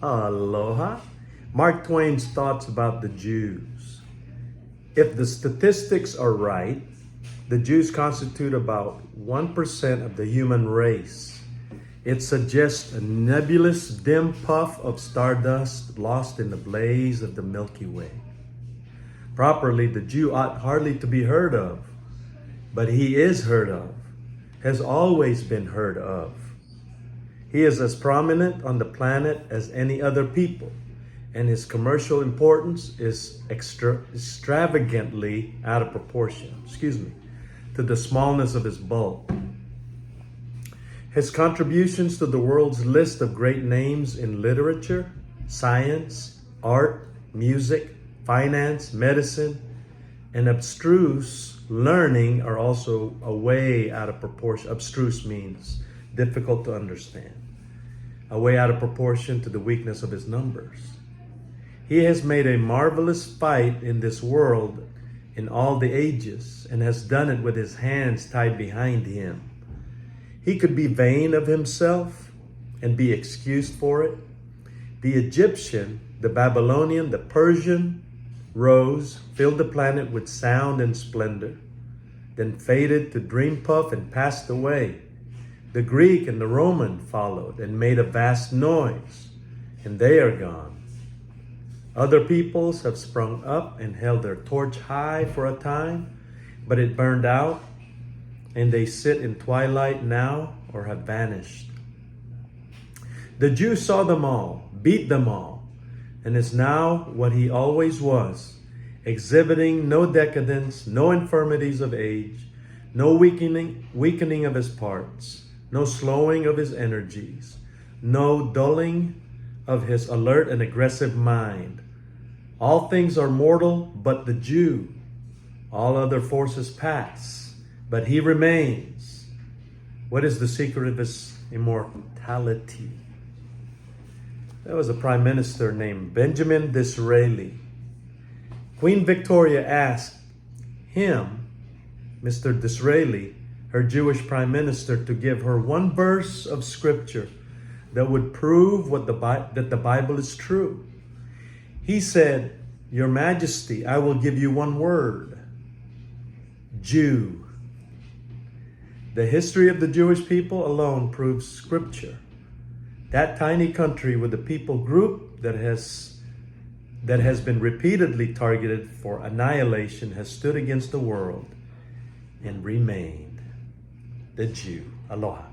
Aloha. Mark Twain's thoughts about the Jews. If the statistics are right, the Jews constitute about 1% of the human race. It suggests a nebulous dim puff of stardust lost in the blaze of the Milky Way. Properly, the Jew ought hardly to be heard of, but he is heard of, has always been heard of. He is as prominent on the planet as any other people, and his commercial importance is extravagantly out of proportion, to the smallness of his bulk. His contributions to the world's list of great names in literature, science, art, music, finance, medicine, and abstruse learning are also a way out of proportion. Abstruse means difficult to understand. A way out of proportion to the weakness of his numbers. He has made a marvelous fight in this world in all the ages and has done it with his hands tied behind him. He could be vain of himself and be excused for it. The Egyptian, the Babylonian, the Persian rose, filled the planet with sound and splendor, then faded to dream puff and passed away. The Greek and the Roman followed and made a vast noise, and they are gone. Other peoples have sprung up and held their torch high for a time, but it burned out, and they sit in twilight now or have vanished. The Jew saw them all, beat them all, and is now what he always was, exhibiting no decadence, no infirmities of age, no weakening of his parts, no slowing of his energies, no dulling of his alert and aggressive mind. All things are mortal but the Jew. All other forces pass, but he remains. What is the secret of his immortality? There was a prime minister named Benjamin Disraeli. Queen Victoria asked him, Mr. Disraeli, her Jewish prime minister, to give her one verse of scripture that would prove that the Bible is true. He said, Your Majesty, I will give you one word: Jew. The history of the Jewish people alone proves scripture. That tiny country with a people group that has been repeatedly targeted for annihilation has stood against the world and remained the Jew. Aloha.